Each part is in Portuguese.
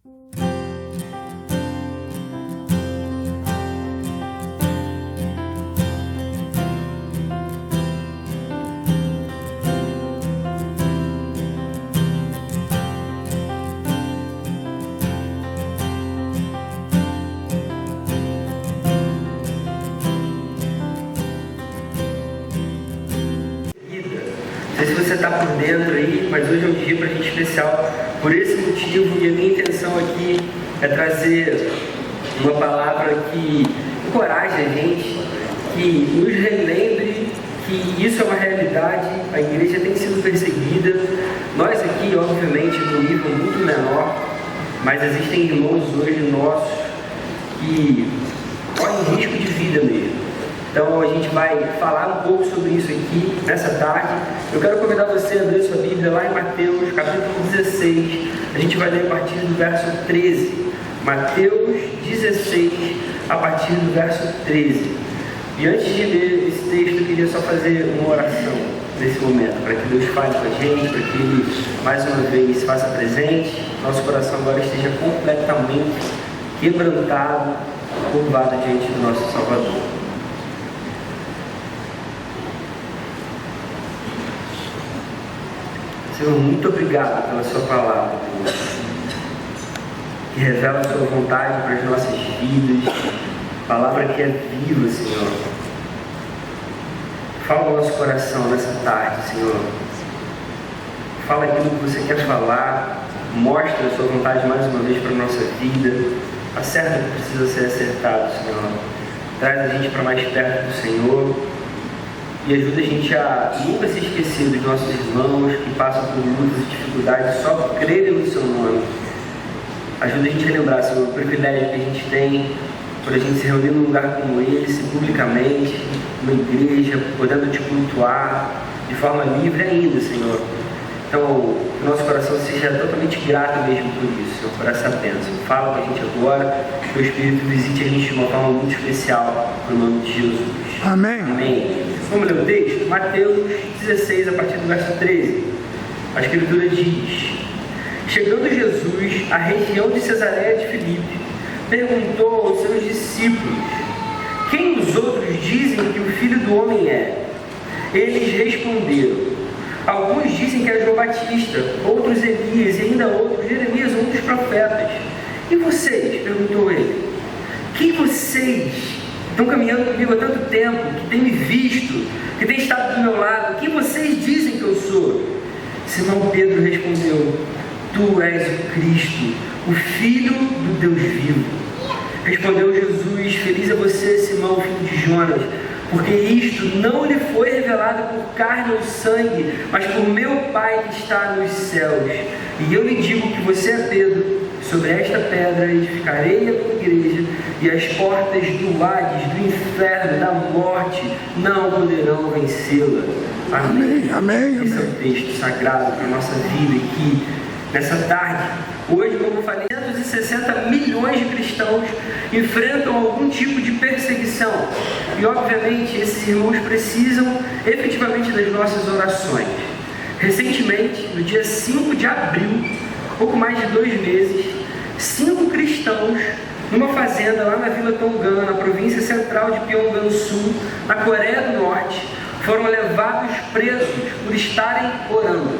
Não sei se você está por dentro aí, mas hoje é um dia para a gente especial por esse motivo, e a minha intenção aqui é trazer uma palavra que encoraje a gente, que nos relembre que isso é uma realidade. A igreja tem sido perseguida, nós aqui, obviamente, num nível muito menor, mas existem irmãos hoje nossos que correm risco de vida mesmo. Então a gente vai falar um pouco sobre isso aqui nessa tarde. Eu quero convidar você a abrir sua Bíblia lá em Mateus, capítulo 16. A gente vai ler a partir do verso 13. Mateus 16, a partir do verso 13. E antes de ler esse texto, eu queria só fazer uma oração nesse momento, para que Deus fale com a gente, para que Ele, mais uma vez, se faça presente. Nosso coração agora esteja completamente quebrantado, curvado diante do nosso Salvador. Senhor, muito obrigado pela sua palavra, Deus, que revela a sua vontade para as nossas vidas, palavra que é viva, Senhor. Fala ao nosso coração nessa tarde, Senhor. Fala aquilo que você quer falar, mostra a sua vontade mais uma vez para a nossa vida, acerta o que precisa ser acertado, Senhor. Traz a gente para mais perto do Senhor. E ajuda a gente a nunca se esquecer dos nossos irmãos que passam por lutas e dificuldades só por crerem no seu nome. Ajuda a gente a lembrar, Senhor, o privilégio que a gente tem por a gente se reunir num lugar como esse, publicamente, numa igreja, podendo te cultuar de forma livre ainda, Senhor. Então, que o nosso coração seja totalmente grato mesmo por isso, Senhor, por essa bênção. Fala com a gente agora, que o Espírito visite a gente de uma forma muito especial, no nome de Jesus. Amém. Amém. Vamos ler o texto? Mateus 16, a partir do verso 13. A Escritura diz: Chegando Jesus à região de Cesareia de Filipe, perguntou aos seus discípulos: Quem os outros dizem que o Filho do Homem é? Eles responderam: Alguns dizem que é João Batista, outros Elias, e ainda outros Jeremias ou outros profetas. E vocês? Perguntou ele. Quem vocês estão caminhando comigo há tanto tempo, que têm me visto, que têm estado do meu lado? Quem vocês dizem que eu sou? Simão Pedro respondeu: Tu és o Cristo, o Filho do Deus vivo. Respondeu Jesus: Feliz é você, Simão, filho de Jonas, porque isto não lhe foi revelado por carne ou sangue, mas por meu Pai que está nos céus. E eu lhe digo que você é Pedro, sobre esta pedra edificarei a minha igreja, e as portas do Hades, do inferno, da morte, não poderão vencê-la. Amém. Amém. Esse é o texto sagrado para a nossa vida aqui, nessa tarde. Hoje, como eu falei, 160 milhões de cristãos enfrentam algum tipo de perseguição. E, obviamente, esses irmãos precisam efetivamente das nossas orações. Recentemente, no dia 5 de abril, pouco mais de 2 meses, 5 cristãos, numa fazenda lá na Vila Tongan, na província central de Pyeonggan-sul, na Coreia do Norte, foram levados presos por estarem orando.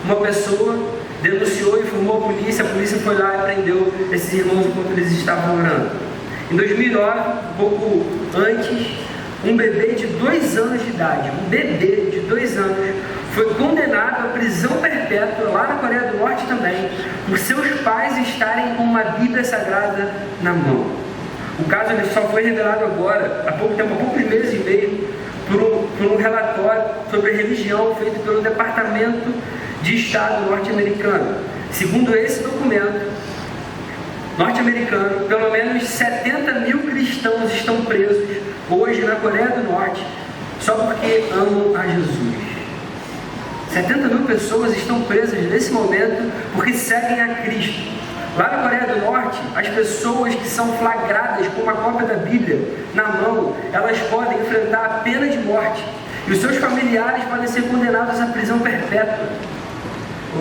Uma pessoa denunciou e informou a polícia foi lá e prendeu esses irmãos enquanto eles estavam orando. Em 2009, um pouco antes, um bebê de 2 anos de idade, foi condenado à prisão perpétua lá na Coreia do Norte também, por seus pais estarem com uma Bíblia Sagrada na mão. O caso ele só foi revelado agora, há pouco tempo, há poucos meses e meio, por um relatório sobre a religião feito pelo Departamento de Estado norte-americano. Segundo esse documento norte-americano, pelo menos 70 mil cristãos estão presos hoje na Coreia do Norte só porque amam a Jesus. 70 mil pessoas estão presas nesse momento porque seguem a Cristo. Lá na Coreia do Norte, as pessoas que são flagradas com uma cópia da Bíblia na mão, elas podem enfrentar a pena de morte e os seus familiares podem ser condenados à prisão perpétua.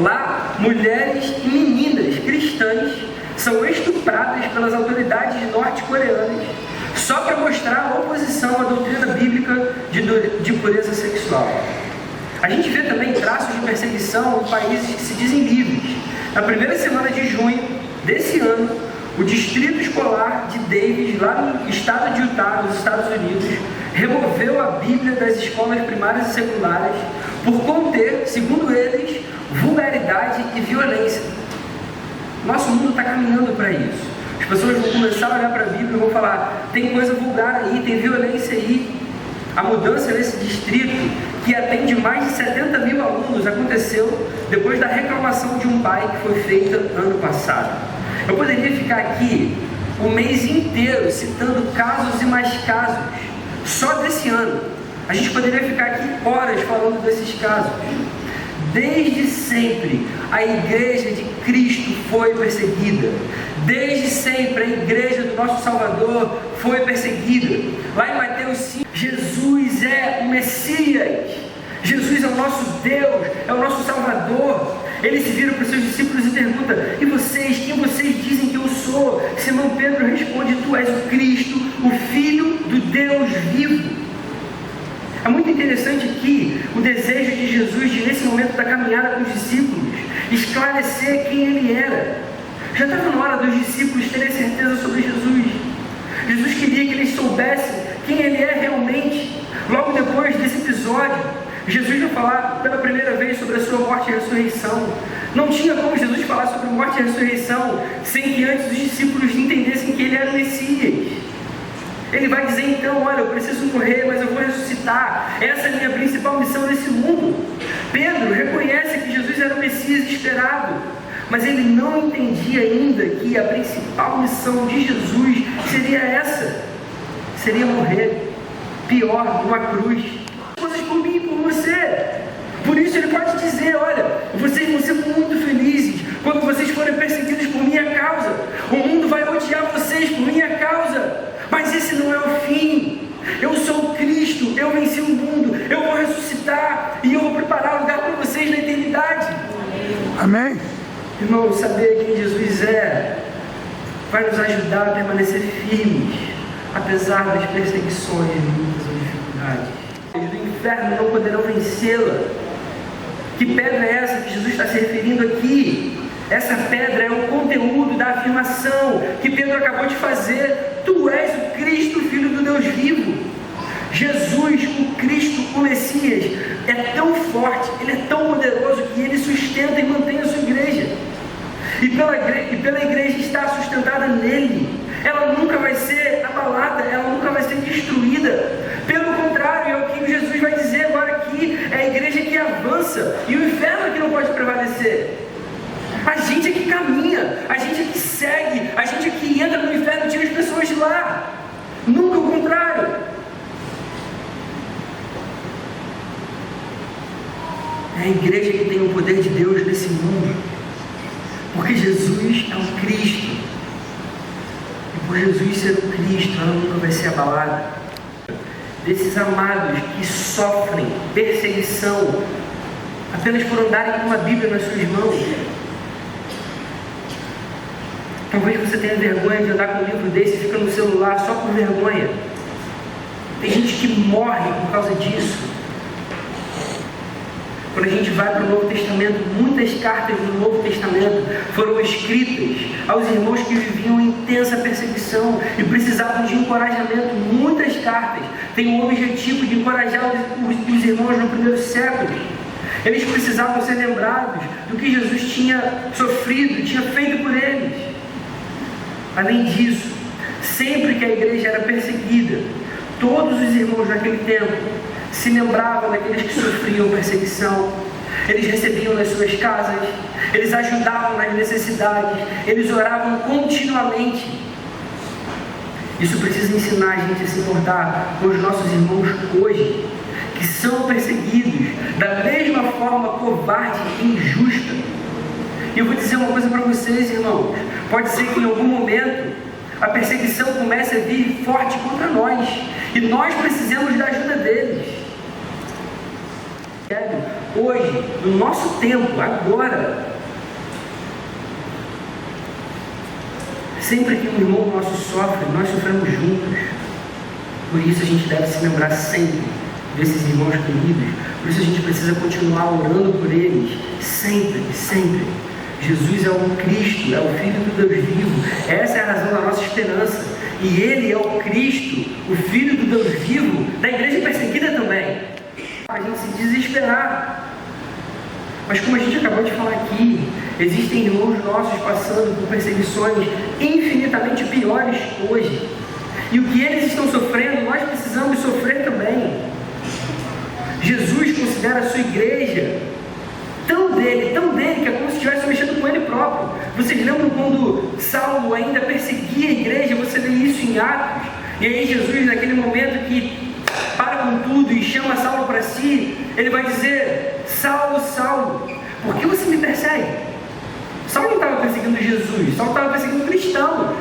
Lá, mulheres e meninas cristãs estupradas pelas autoridades norte-coreanas só para mostrar a oposição à doutrina bíblica de pureza sexual. A gente vê também traços de perseguição em países que se dizem livres. Na primeira semana de junho desse ano, o Distrito Escolar de Davis, lá no estado de Utah, nos Estados Unidos, removeu a Bíblia das escolas primárias e secundárias por conter, segundo eles, vulgaridade e violência. Nosso mundo está caminhando para isso. As pessoas vão começar a olhar para a Bíblia e vão falar: tem coisa vulgar aí, tem violência aí. A mudança nesse distrito, que atende mais de 70 mil alunos, aconteceu depois da reclamação de um pai que foi feita ano passado. Eu poderia ficar aqui o mês inteiro citando casos e mais casos, só desse ano. A gente poderia ficar aqui horas falando desses casos. Desde sempre, a igreja de Cristo foi perseguida. Desde sempre, a igreja do nosso Salvador foi perseguida. Lá em Mateus 5, Jesus é o Messias. Jesus é o nosso Deus, é o nosso Salvador. Ele se vira para os seus discípulos e pergunta: e vocês, quem vocês dizem que eu sou? Simão Pedro responde: tu és o Cristo, o Filho do Deus vivo. É muito interessante aqui o desejo de Jesus de, nesse momento da caminhada com os discípulos, esclarecer quem ele era. Já estava na hora dos discípulos terem certeza sobre Jesus. Jesus queria que eles soubessem quem ele é realmente. Logo depois desse episódio, Jesus vai falar pela primeira vez sobre a sua morte e ressurreição. Não tinha como Jesus falar sobre morte e ressurreição sem que antes os discípulos entendessem que ele era o Messias. Ele vai dizer então: olha, eu preciso morrer, mas eu vou ressuscitar. Essa é a minha principal missão nesse mundo. Pedro reconhece que Jesus era o Messias esperado, mas ele não entendia ainda que a principal missão de Jesus seria essa: seria morrer, pior, numa cruz. Coisas por mim e por você. Por isso ele pode dizer: olha, vocês vão ser muito felizes quando vocês forem perseguidos por minha causa. O mundo vai odiar vocês por minha causa. Mas esse não é o fim. Eu sou o Cristo, eu venci o mundo, eu vou ressuscitar e eu vou preparar lugar para vocês na eternidade. Amém? Irmão, saber quem Jesus é vai nos ajudar a permanecer firmes, apesar das perseguições, lutas ou dificuldades. Os do inferno não poderão vencê-la. Que pedra é essa que Jesus está se referindo aqui? Essa pedra é o conteúdo da afirmação que Pedro acabou de fazer: tu és o Cristo, Filho do Deus vivo. Jesus, o Cristo, o Messias, é tão forte, ele é tão poderoso que ele sustenta e mantém a sua igreja. E pela igreja estar sustentada nele, ela nunca vai ser abalada, ela nunca vai ser destruída. Pelo contrário, é o que Jesus vai dizer agora aqui: é a igreja que avança e o inferno é que não pode prevalecer. A gente é que caminha, a gente é que segue, a gente é que entra no inferno e tira as pessoas de lá. Nunca o contrário. É a igreja que tem o poder de Deus nesse mundo, porque Jesus é o Cristo. E por Jesus ser o Cristo, ela nunca vai ser abalada. Desses amados que sofrem perseguição apenas por andarem com uma Bíblia nas suas mãos. Talvez você tenha vergonha de andar com um livro desse e fica no celular só por vergonha. Tem gente que morre por causa disso. Quando a gente vai para o Novo Testamento, muitas cartas do Novo Testamento foram escritas aos irmãos que viviam intensa perseguição e precisavam de encorajamento. Muitas cartas têm o objetivo de encorajar os irmãos no primeiro século. Eles precisavam ser lembrados do que Jesus tinha sofrido, tinha feito por eles. Além disso, sempre que a igreja era perseguida, todos os irmãos naquele tempo se lembravam daqueles que sofriam perseguição. Eles recebiam nas suas casas, eles ajudavam nas necessidades, eles oravam continuamente. Isso precisa ensinar a gente a se importar com os nossos irmãos hoje, que são perseguidos da mesma forma covarde e injusta. E eu vou dizer uma coisa para vocês, irmãos: pode ser que em algum momento a perseguição comece a vir forte contra nós, e nós precisamos da ajuda deles. Hoje, no nosso tempo, agora, Sempre que um irmão nosso sofre, nós sofremos juntos. Por isso a gente deve se lembrar sempre desses irmãos queridos. Por isso a gente precisa continuar orando por eles, sempre, sempre. Jesus é o Cristo, é o Filho do Deus vivo. Essa é a razão da nossa esperança. E Ele é o Cristo, o Filho do Deus vivo, da igreja perseguida também. A gente se desesperar. Mas como a gente acabou de falar aqui, existem irmãos nossos passando por perseguições infinitamente piores hoje. E o que eles estão sofrendo, nós precisamos sofrer também. Jesus considera a sua igreja tão dele, que é como se estivesse mexendo com ele próprio. Vocês lembram quando Saulo ainda perseguia a igreja? Você lê isso em Atos. E aí Jesus, naquele momento que para com tudo e chama Saulo para si, ele vai dizer: Saulo, Saulo, por que você me persegue? Saulo não estava perseguindo Jesus, Saulo estava perseguindo cristãos.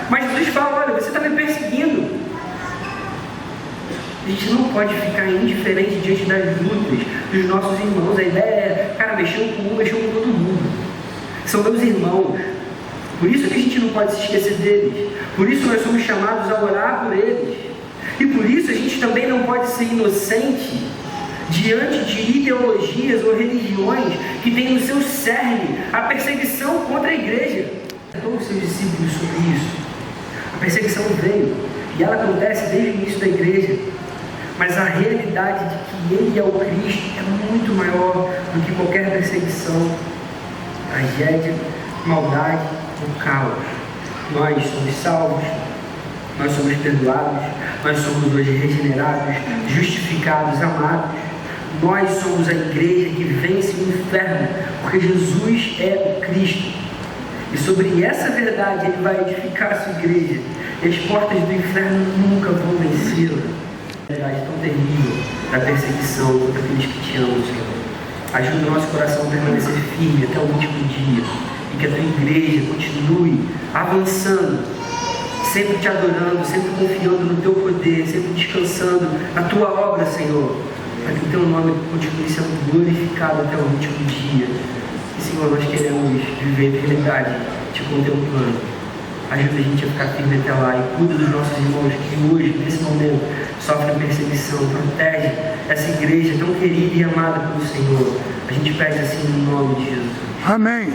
Mas Jesus fala: olha, você está me perseguindo. A gente não pode ficar indiferente diante das lutas dos nossos irmãos. A ideia é, cara, mexeu com um, mexeu com todo mundo. São meus irmãos. Por isso que a gente não pode se esquecer deles. Por isso nós somos chamados a orar por eles. E por isso a gente também não pode ser inocente diante de ideologias ou religiões que têm no seu cerne a perseguição contra a igreja. Todos os seus discípulos sobre isso. A perseguição veio e ela acontece desde o início da igreja. Mas a realidade de que Ele é o Cristo é muito maior do que qualquer perseguição, tragédia, maldade ou caos. Nós somos salvos, nós somos perdoados, nós somos hoje regenerados, justificados, amados. Nós somos a igreja que vence o inferno, porque Jesus é o Cristo. E sobre essa verdade Ele vai edificar a sua igreja. E as portas do inferno nunca vão vencê-la. A verdade tão terrível da perseguição contra aqueles que te amam, Senhor. Ajuda o nosso coração a permanecer firme até o último dia. E que a tua igreja continue avançando, sempre te adorando, sempre confiando no teu poder, sempre descansando na tua obra, Senhor. Para que o teu nome continue sendo glorificado até o último dia. E, Senhor, nós queremos viver a eternidade te contemplando. Ajuda a gente a ficar firme até lá e cuida dos nossos irmãos que hoje, nesse momento, sofrem perseguição. Protege essa igreja tão querida e amada pelo Senhor. A gente pede assim no nome de Jesus. Amém.